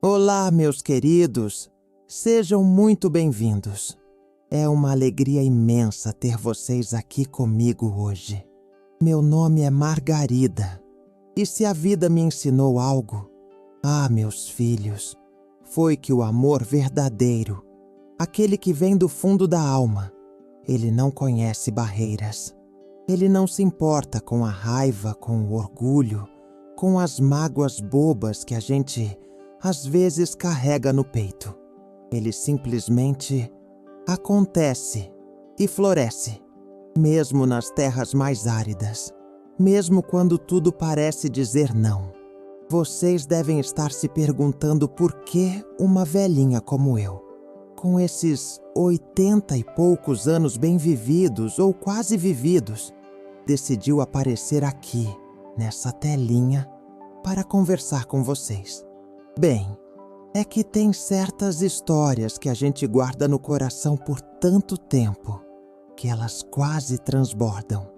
Olá, meus queridos. Sejam muito bem-vindos. É uma alegria imensa ter vocês aqui comigo hoje. Meu nome é Margarida. E se a vida me ensinou algo, meus filhos, foi que o amor verdadeiro, aquele que vem do fundo da alma, ele não conhece barreiras. Ele não se importa com a raiva, com o orgulho, com as mágoas bobas que a gente, às vezes, carrega no peito. Ele simplesmente acontece e floresce, mesmo nas terras mais áridas, mesmo quando tudo parece dizer não. Vocês devem estar se perguntando por que uma velhinha como eu, com esses 80 e poucos anos bem vividos ou quase vividos, decidiu aparecer aqui, nessa telinha, para conversar com vocês. Bem, é que tem certas histórias que a gente guarda no coração por tanto tempo, que elas quase transbordam.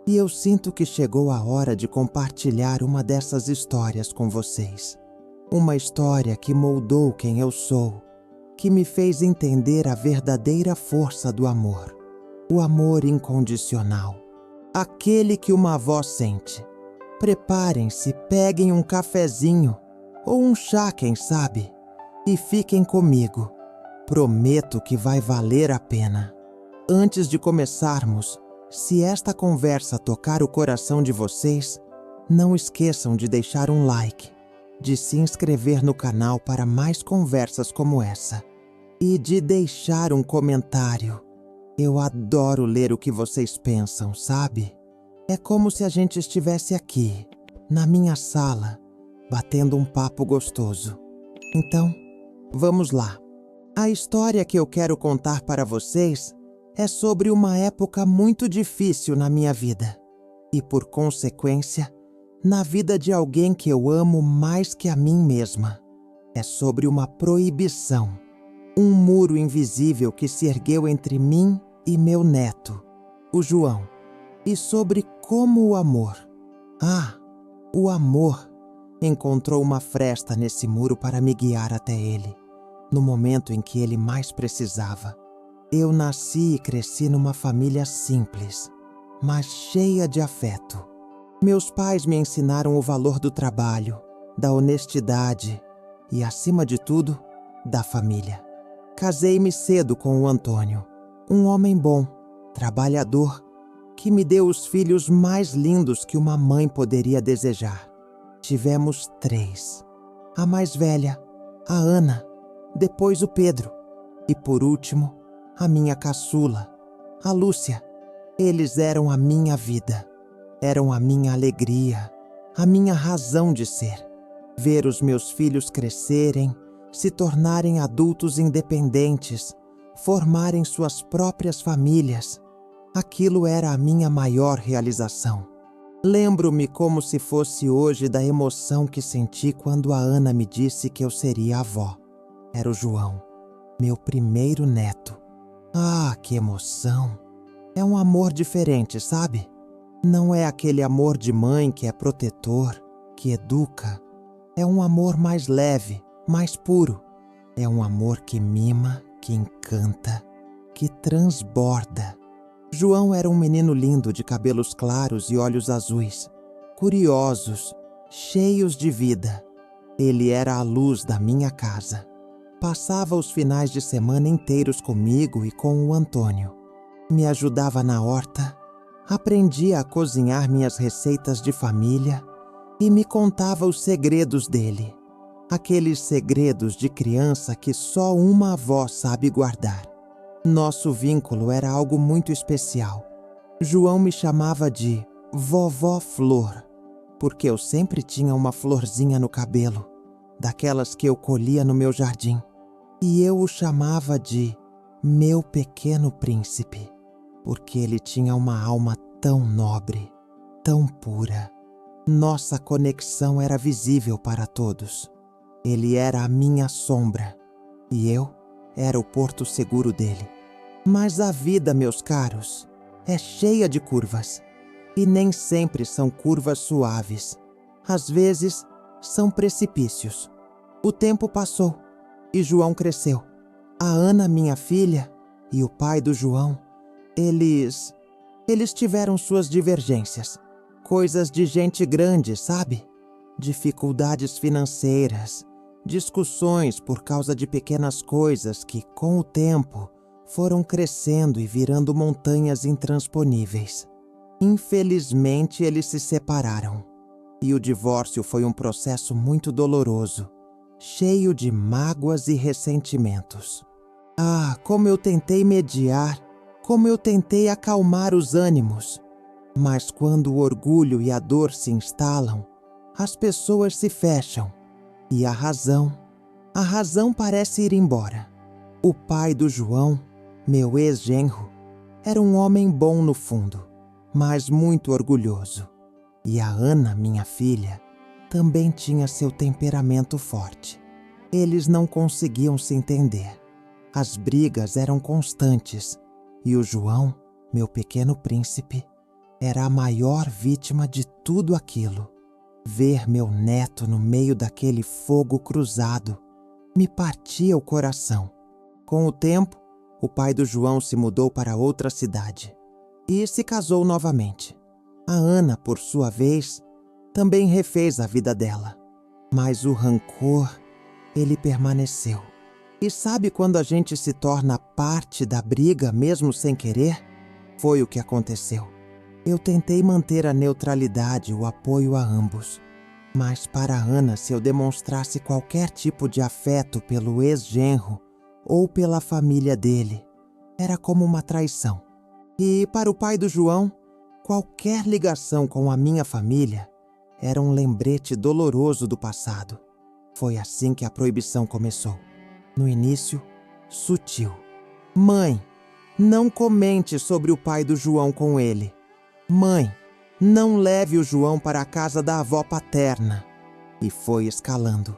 E eu sinto que chegou a hora de compartilhar uma dessas histórias com vocês. Uma história que moldou quem eu sou, que me fez entender a verdadeira força do amor. O amor incondicional. Aquele que uma avó sente. Preparem-se, peguem um cafezinho, ou um chá, quem sabe, e fiquem comigo. Prometo que vai valer a pena. Antes de começarmos, se esta conversa tocar o coração de vocês, não esqueçam de deixar um like, de se inscrever no canal para mais conversas como essa e de deixar um comentário. Eu adoro ler o que vocês pensam, sabe? É como se a gente estivesse aqui, na minha sala, batendo um papo gostoso. Então, vamos lá. A história que eu quero contar para vocês é sobre uma época muito difícil na minha vida e, por consequência, na vida de alguém que eu amo mais que a mim mesma. É sobre uma proibição, um muro invisível que se ergueu entre mim e meu neto, o João, e sobre como o amor, o amor, encontrou uma fresta nesse muro para me guiar até ele, no momento em que ele mais precisava. Eu nasci e cresci numa família simples, mas cheia de afeto. Meus pais me ensinaram o valor do trabalho, da honestidade e, acima de tudo, da família. Casei-me cedo com o Antônio, um homem bom, trabalhador, que me deu os filhos mais lindos que uma mãe poderia desejar. Tivemos 3. A mais velha, a Ana, depois o Pedro e, por último, a minha caçula, a Lúcia. Eles eram a minha vida, eram a minha alegria, a minha razão de ser. Ver os meus filhos crescerem, se tornarem adultos independentes, formarem suas próprias famílias, aquilo era a minha maior realização. Lembro-me como se fosse hoje da emoção que senti quando a Ana me disse que eu seria avó. Era o João, meu primeiro neto. Que emoção! É um amor diferente, sabe? Não é aquele amor de mãe que é protetor, que educa. É um amor mais leve, mais puro. É um amor que mima, que encanta, que transborda. João era um menino lindo de cabelos claros e olhos azuis, curiosos, cheios de vida. Ele era a luz da minha casa. Passava os finais de semana inteiros comigo e com o Antônio. Me ajudava na horta, aprendia a cozinhar minhas receitas de família e me contava os segredos dele. Aqueles segredos de criança que só uma avó sabe guardar. Nosso vínculo era algo muito especial. João me chamava de Vovó Flor, porque eu sempre tinha uma florzinha no cabelo, daquelas que eu colhia no meu jardim. E eu o chamava de meu pequeno príncipe, porque ele tinha uma alma tão nobre, tão pura. Nossa conexão era visível para todos. Ele era a minha sombra e eu era o porto seguro dele. Mas a vida, meus caros, é cheia de curvas. E nem sempre são curvas suaves. Às vezes, são precipícios. O tempo passou e João cresceu. A Ana, minha filha, e o pai do João, eles tiveram suas divergências. Coisas de gente grande, sabe? Dificuldades financeiras, discussões por causa de pequenas coisas que, com o tempo, foram crescendo e virando montanhas intransponíveis. Infelizmente, eles se separaram. E o divórcio foi um processo muito doloroso, cheio de mágoas e ressentimentos. Ah, como eu tentei mediar, como eu tentei acalmar os ânimos. Mas quando o orgulho e a dor se instalam, as pessoas se fecham e a razão parece ir embora. O pai do João, meu ex-genro, era um homem bom no fundo, mas muito orgulhoso. E a Ana, minha filha, também tinha seu temperamento forte. Eles não conseguiam se entender. As brigas eram constantes e o João, meu pequeno príncipe, era a maior vítima de tudo aquilo. Ver meu neto no meio daquele fogo cruzado me partia o coração. Com o tempo, o pai do João se mudou para outra cidade e se casou novamente. A Ana, por sua vez, também refez a vida dela. Mas o rancor, ele permaneceu. E sabe quando a gente se torna parte da briga mesmo sem querer? Foi o que aconteceu. Eu tentei manter a neutralidade e o apoio a ambos. Mas para a Ana, se eu demonstrasse qualquer tipo de afeto pelo ex-genro ou pela família dele, era como uma traição. E para o pai do João, qualquer ligação com a minha família era um lembrete doloroso do passado. Foi assim que a proibição começou. No início, sutil. Mãe, não comente sobre o pai do João com ele. Mãe, não leve o João para a casa da avó paterna. E foi escalando.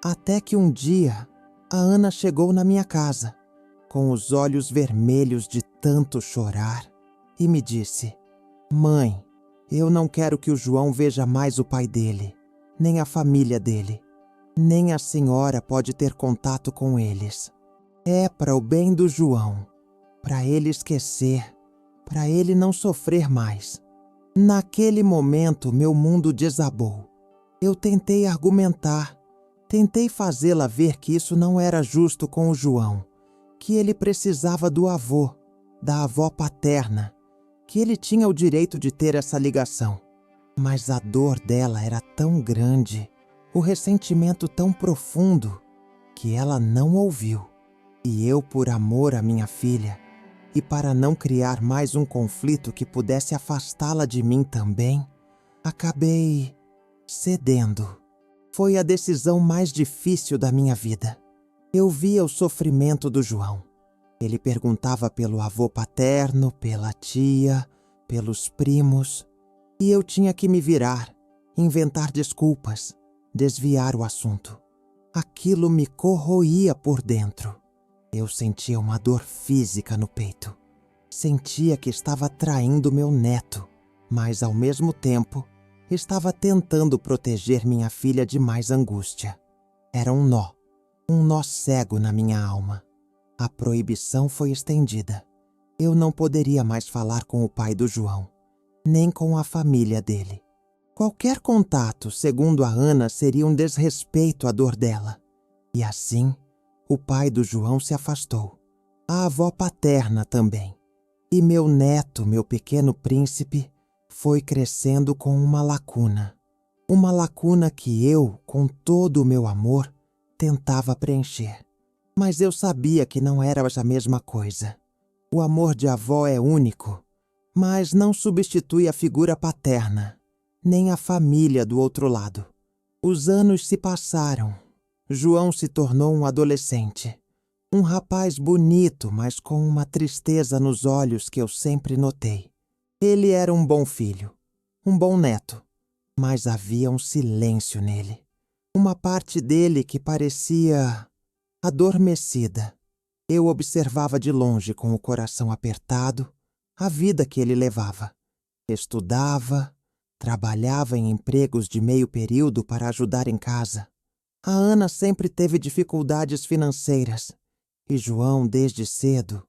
Até que um dia, a Ana chegou na minha casa, com os olhos vermelhos de tanto chorar, e me disse: Mãe, eu não quero que o João veja mais o pai dele, nem a família dele. Nem a senhora pode ter contato com eles. É para o bem do João, para ele esquecer, para ele não sofrer mais. Naquele momento, meu mundo desabou. Eu tentei argumentar, tentei fazê-la ver que isso não era justo com o João, que ele precisava do avô, da avó paterna, que ele tinha o direito de ter essa ligação. Mas a dor dela era tão grande, o ressentimento tão profundo, que ela não ouviu. E eu, por amor à minha filha, e para não criar mais um conflito que pudesse afastá-la de mim também, acabei cedendo. Foi a decisão mais difícil da minha vida. Eu via o sofrimento do João. Ele perguntava pelo avô paterno, pela tia, pelos primos, e eu tinha que me virar, inventar desculpas, desviar o assunto. Aquilo me corroía por dentro. Eu sentia uma dor física no peito. Sentia que estava traindo meu neto, mas ao mesmo tempo estava tentando proteger minha filha de mais angústia. Era um nó cego na minha alma. A proibição foi estendida. Eu não poderia mais falar com o pai do João, nem com a família dele. Qualquer contato, segundo a Ana, seria um desrespeito à dor dela. E assim, o pai do João se afastou. A avó paterna também. E meu neto, meu pequeno príncipe, foi crescendo com uma lacuna. Uma lacuna que eu, com todo o meu amor, tentava preencher. Mas eu sabia que não era a mesma coisa. O amor de avó é único, mas não substitui a figura paterna, nem a família do outro lado. Os anos se passaram. João se tornou um adolescente. Um rapaz bonito, mas com uma tristeza nos olhos que eu sempre notei. Ele era um bom filho, um bom neto, mas havia um silêncio nele. Uma parte dele que parecia adormecida. Eu observava de longe, com o coração apertado, a vida que ele levava. Estudava, trabalhava em empregos de meio período para ajudar em casa. A Ana sempre teve dificuldades financeiras e João, desde cedo,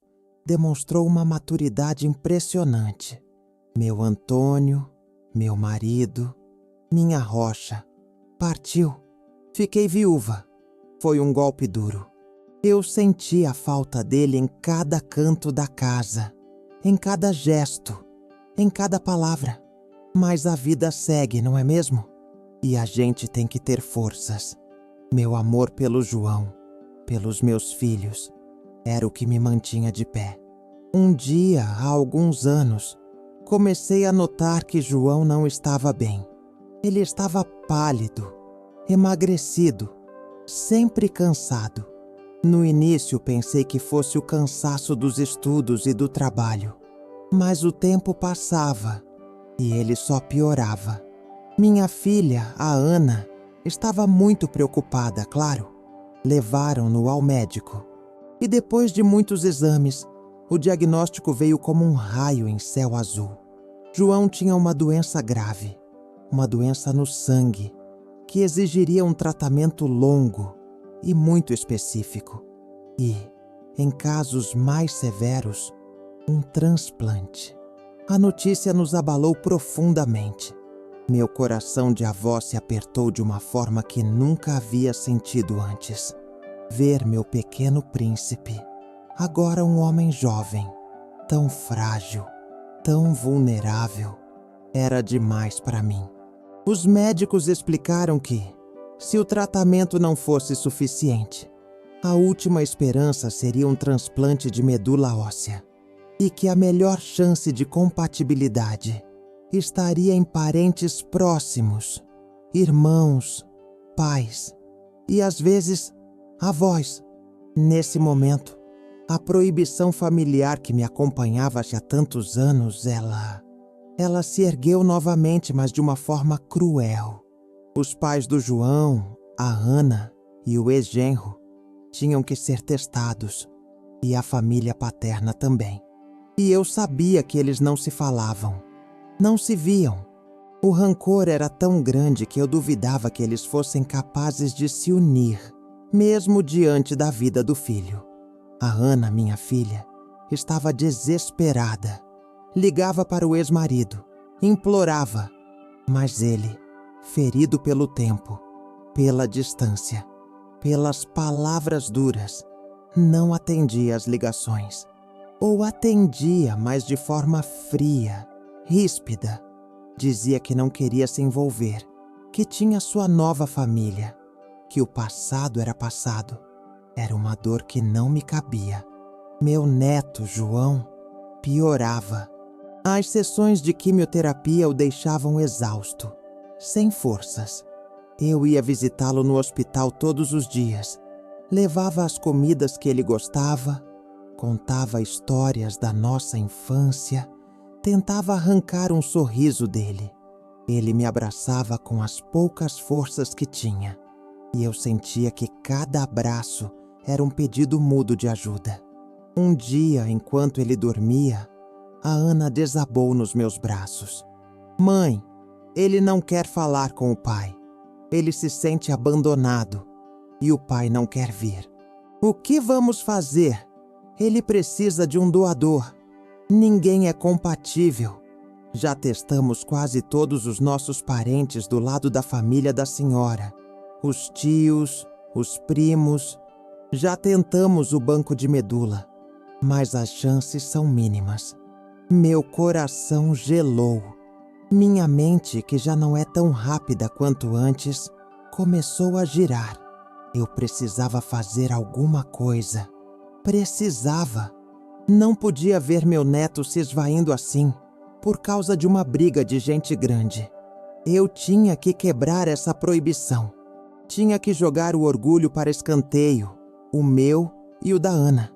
demonstrou uma maturidade impressionante. Meu Antônio, meu marido, minha rocha, partiu. Fiquei viúva. Foi um golpe duro. Eu senti a falta dele em cada canto da casa, em cada gesto, em cada palavra. Mas a vida segue, não é mesmo? E a gente tem que ter forças. Meu amor pelo João, pelos meus filhos, era o que me mantinha de pé. Um dia, há alguns anos, comecei a notar que João não estava bem. Ele estava pálido, emagrecido, sempre cansado. No início pensei que fosse o cansaço dos estudos e do trabalho, mas o tempo passava e ele só piorava. Minha filha, a Ana, estava muito preocupada, claro. Levaram-no ao médico e depois de muitos exames, o diagnóstico veio como um raio em céu azul. João tinha uma doença grave, uma doença no sangue, que exigiria um tratamento longo e muito específico. E, em casos mais severos, um transplante. A notícia nos abalou profundamente. Meu coração de avó se apertou de uma forma que nunca havia sentido antes. Ver meu pequeno príncipe, agora um homem jovem, tão frágil, tão vulnerável, era demais para mim. Os médicos explicaram que, se o tratamento não fosse suficiente, a última esperança seria um transplante de medula óssea e que a melhor chance de compatibilidade estaria em parentes próximos, irmãos, pais e, às vezes, avós. Nesse momento, a proibição familiar que me acompanhava há tantos anos, ela se ergueu novamente, mas de uma forma cruel. Os pais do João, a Ana e o ex-genro tinham que ser testados, e a família paterna também. E eu sabia que eles não se falavam, não se viam. O rancor era tão grande que eu duvidava que eles fossem capazes de se unir, mesmo diante da vida do filho. A Ana, minha filha, estava desesperada. Ligava para o ex-marido, implorava, mas ele, ferido pelo tempo, pela distância, pelas palavras duras, não atendia às ligações. Ou atendia, mas de forma fria, ríspida. Dizia que não queria se envolver, que tinha sua nova família, que o passado era passado. Era uma dor que não me cabia. Meu neto, João, piorava. As sessões de quimioterapia o deixavam exausto, sem forças. Eu ia visitá-lo no hospital todos os dias. Levava as comidas que ele gostava, contava histórias da nossa infância, tentava arrancar um sorriso dele. Ele me abraçava com as poucas forças que tinha, e eu sentia que cada abraço era um pedido mudo de ajuda. Um dia, enquanto ele dormia, a Ana desabou nos meus braços. Mãe, ele não quer falar com o pai. Ele se sente abandonado e o pai não quer vir. O que vamos fazer? Ele precisa de um doador. Ninguém é compatível. Já testamos quase todos os nossos parentes do lado da família da senhora. Os tios, os primos. Já tentamos o banco de medula, mas as chances são mínimas. Meu coração gelou. Minha mente, que já não é tão rápida quanto antes, começou a girar. Eu precisava fazer alguma coisa. Precisava. Não podia ver meu neto se esvaindo assim, por causa de uma briga de gente grande. Eu tinha que quebrar essa proibição. Tinha que jogar o orgulho para escanteio, o meu e o da Ana.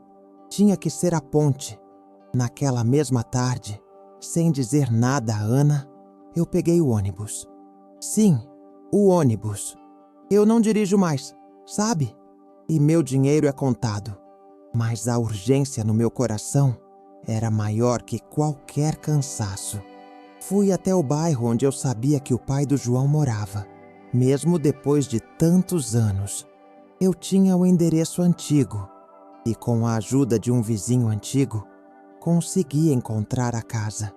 Tinha que ser a ponte. Naquela mesma tarde, sem dizer nada a Ana, eu peguei o ônibus. Sim, o ônibus. Eu não dirijo mais, sabe? E meu dinheiro é contado. Mas a urgência no meu coração era maior que qualquer cansaço. Fui até o bairro onde eu sabia que o pai do João morava. Mesmo depois de tantos anos, eu tinha o endereço antigo e, com a ajuda de um vizinho antigo, consegui encontrar a casa.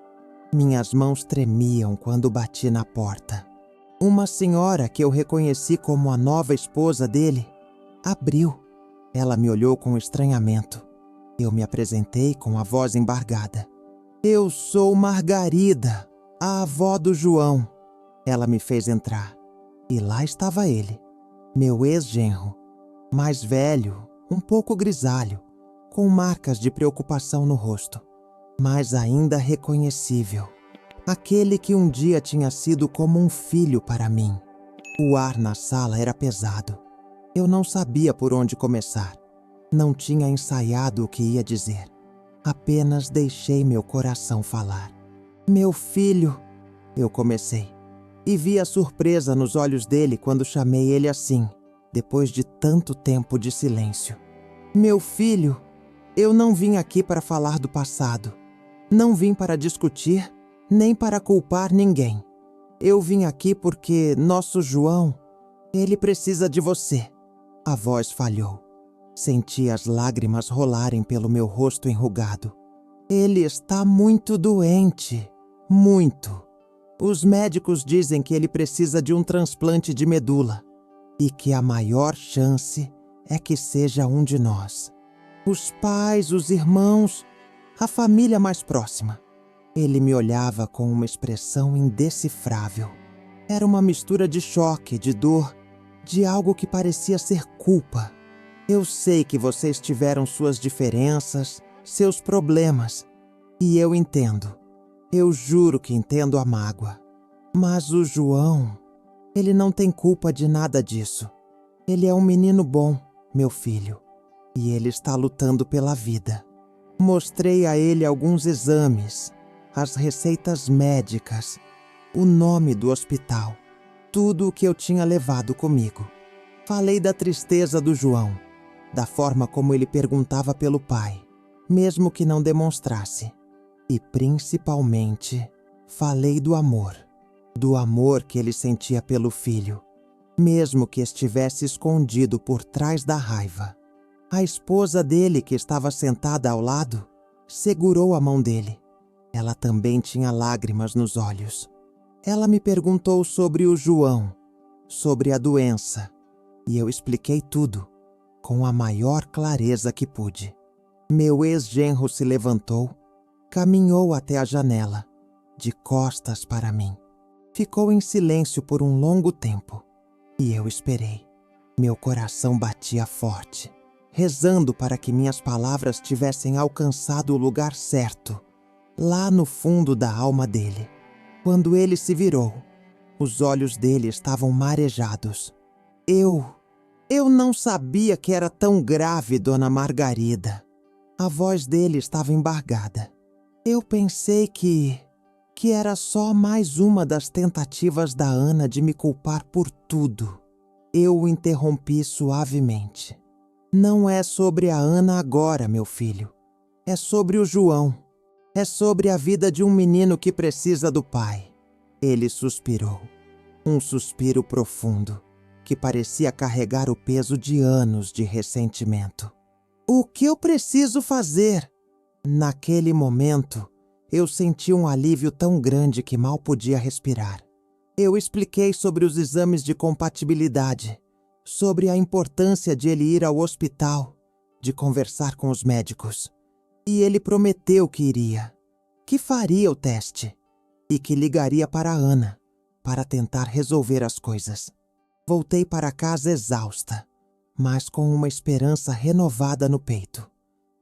Minhas mãos tremiam quando bati na porta. Uma senhora que eu reconheci como a nova esposa dele abriu. Ela me olhou com estranhamento. Eu me apresentei com a voz embargada. Eu sou Margarida, a avó do João. Ela me fez entrar. E lá estava ele, meu ex-genro, mais velho, um pouco grisalho, com marcas de preocupação no rosto, mas ainda reconhecível. Aquele que um dia tinha sido como um filho para mim. O ar na sala era pesado. Eu não sabia por onde começar. Não tinha ensaiado o que ia dizer. Apenas deixei meu coração falar. Meu filho, eu comecei. E vi a surpresa nos olhos dele quando chamei ele assim, depois de tanto tempo de silêncio. Meu filho, eu não vim aqui para falar do passado. Não vim para discutir, nem para culpar ninguém. Eu vim aqui porque nosso João, ele precisa de você. A voz falhou. Senti as lágrimas rolarem pelo meu rosto enrugado. Ele está muito doente. Muito. Os médicos dizem que ele precisa de um transplante de medula e que a maior chance é que seja um de nós. Os pais, os irmãos, a família mais próxima. Ele me olhava com uma expressão indecifrável. Era uma mistura de choque, de dor, de algo que parecia ser culpa. Eu sei que vocês tiveram suas diferenças, seus problemas, e eu entendo. Eu juro que entendo a mágoa. Mas o João, ele não tem culpa de nada disso. Ele é um menino bom, meu filho, e ele está lutando pela vida. Mostrei a ele alguns exames, as receitas médicas, o nome do hospital, tudo o que eu tinha levado comigo. Falei da tristeza do João, da forma como ele perguntava pelo pai, mesmo que não demonstrasse. E principalmente, falei do amor que ele sentia pelo filho, mesmo que estivesse escondido por trás da raiva. A esposa dele, que estava sentada ao lado, segurou a mão dele. Ela também tinha lágrimas nos olhos. Ela me perguntou sobre o João, sobre a doença, e eu expliquei tudo, com a maior clareza que pude. Meu ex-genro se levantou, caminhou até a janela, de costas para mim. Ficou em silêncio por um longo tempo, e eu esperei. Meu coração batia forte, rezando para que minhas palavras tivessem alcançado o lugar certo, lá no fundo da alma dele. Quando ele se virou, os olhos dele estavam marejados. Eu não sabia que era tão grave, Dona Margarida. A voz dele estava embargada. Eu pensei que era só mais uma das tentativas da Ana de me culpar por tudo. Eu o interrompi suavemente. Não é sobre a Ana agora, meu filho. É sobre o João. É sobre a vida de um menino que precisa do pai. Ele suspirou. Um suspiro profundo, que parecia carregar o peso de anos de ressentimento. O que eu preciso fazer? Naquele momento, eu senti um alívio tão grande que mal podia respirar. Eu expliquei sobre os exames de compatibilidade, sobre a importância de ele ir ao hospital, de conversar com os médicos. E ele prometeu que iria, que faria o teste e que ligaria para a Ana para tentar resolver as coisas. Voltei para casa exausta, mas com uma esperança renovada no peito.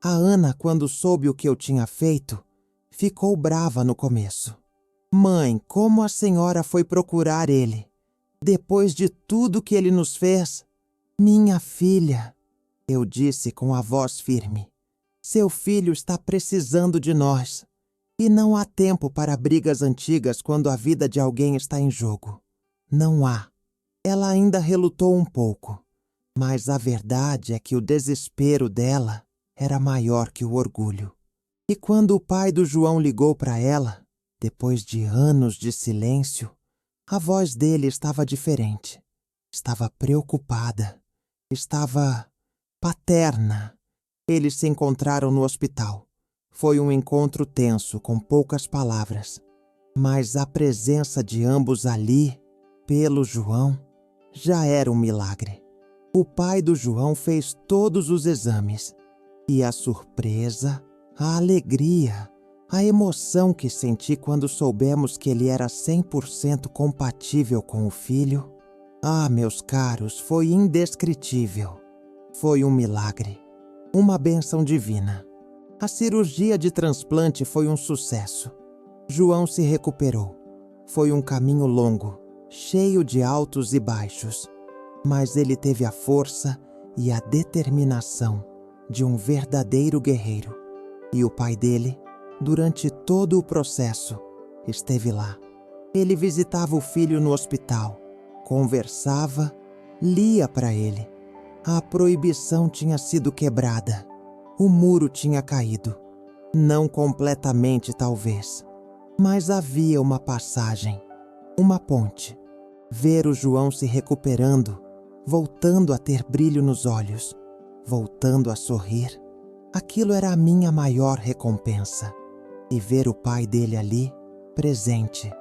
A Ana, quando soube o que eu tinha feito, ficou brava no começo. Mãe, como a senhora foi procurar ele? Depois de tudo que ele nos fez? Minha filha, eu disse com a voz firme. Seu filho está precisando de nós. E não há tempo para brigas antigas quando a vida de alguém está em jogo. Não há. Ela ainda relutou um pouco, mas a verdade é que o desespero dela era maior que o orgulho. E quando o pai do João ligou para ela, depois de anos de silêncio, a voz dele estava diferente. Estava preocupada. Estava paterna. Eles se encontraram no hospital. Foi um encontro tenso, com poucas palavras. Mas a presença de ambos ali, pelo João, já era um milagre. O pai do João fez todos os exames. E a surpresa, a alegria, a emoção que senti quando soubemos que ele era 100% compatível com o filho, meus caros, foi indescritível. Foi um milagre, uma bênção divina. A cirurgia de transplante foi um sucesso. João se recuperou. Foi um caminho longo, cheio de altos e baixos, mas ele teve a força e a determinação de um verdadeiro guerreiro. E o pai dele, durante todo o processo, esteve lá. Ele visitava o filho no hospital, conversava, lia para ele. A proibição tinha sido quebrada. O muro tinha caído. Não completamente, talvez. Mas havia uma passagem, uma ponte. Ver o João se recuperando, voltando a ter brilho nos olhos, voltando a sorrir, aquilo era a minha maior recompensa. E ver o pai dele ali, presente,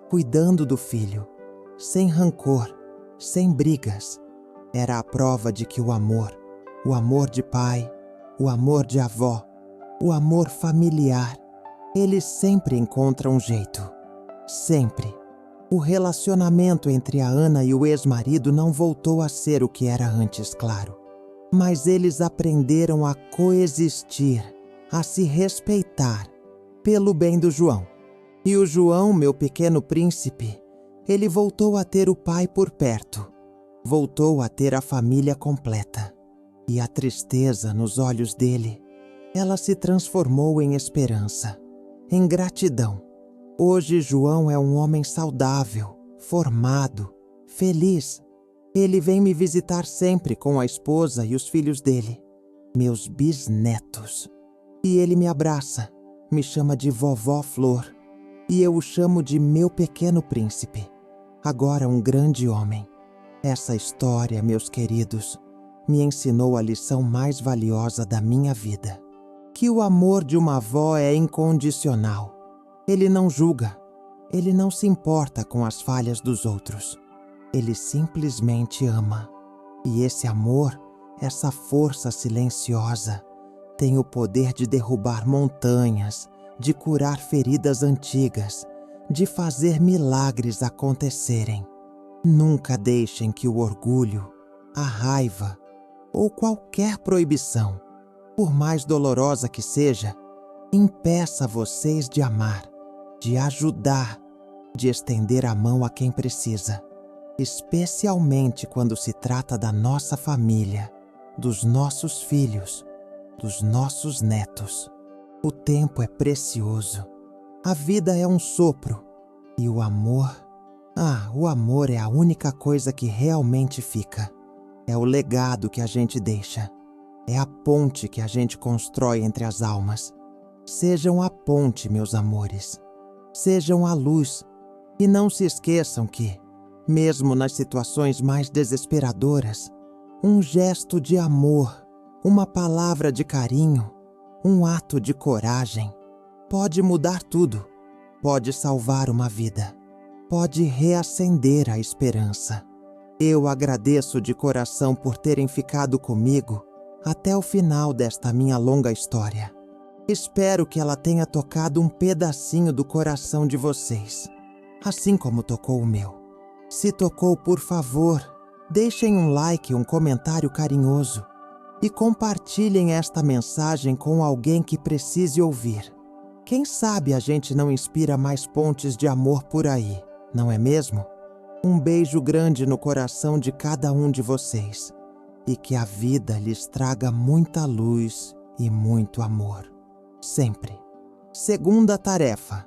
cuidando do filho, sem rancor, sem brigas, era a prova de que o amor de pai, o amor de avó, o amor familiar, ele sempre encontra um jeito. Sempre. O relacionamento entre a Ana e o ex-marido não voltou a ser o que era antes, claro. Mas eles aprenderam a coexistir, a se respeitar, pelo bem do João. E o João, meu pequeno príncipe, ele voltou a ter o pai por perto. Voltou a ter a família completa. E a tristeza nos olhos dele, ela se transformou em esperança, em gratidão. Hoje João é um homem saudável, formado, feliz. Ele vem me visitar sempre com a esposa e os filhos dele, meus bisnetos. E ele me abraça, me chama de vovó Flor, e eu o chamo de meu pequeno príncipe, agora um grande homem. Essa história, meus queridos, me ensinou a lição mais valiosa da minha vida, que o amor de uma avó é incondicional. Ele não julga, ele não se importa com as falhas dos outros. Ele simplesmente ama. E esse amor, essa força silenciosa, tem o poder de derrubar montanhas, de curar feridas antigas, de fazer milagres acontecerem. Nunca deixem que o orgulho, a raiva ou qualquer proibição, por mais dolorosa que seja, impeça vocês de amar, de ajudar, de estender a mão a quem precisa, especialmente quando se trata da nossa família, dos nossos filhos, dos nossos netos. O tempo é precioso, a vida é um sopro e o amor é a única coisa que realmente fica. É o legado que a gente deixa, é a ponte que a gente constrói entre as almas. Sejam a ponte, meus amores. Sejam a luz. E não se esqueçam que, mesmo nas situações mais desesperadoras, um gesto de amor, uma palavra de carinho, um ato de coragem, pode mudar tudo. Pode salvar uma vida. Pode reacender a esperança. Eu agradeço de coração por terem ficado comigo até o final desta minha longa história. Espero que ela tenha tocado um pedacinho do coração de vocês, assim como tocou o meu. Se tocou, por favor, deixem um like e um comentário carinhoso e compartilhem esta mensagem com alguém que precise ouvir. Quem sabe a gente não inspira mais pontes de amor por aí, não é mesmo? Um beijo grande no coração de cada um de vocês e que a vida lhes traga muita luz e muito amor. Sempre. Segunda tarefa.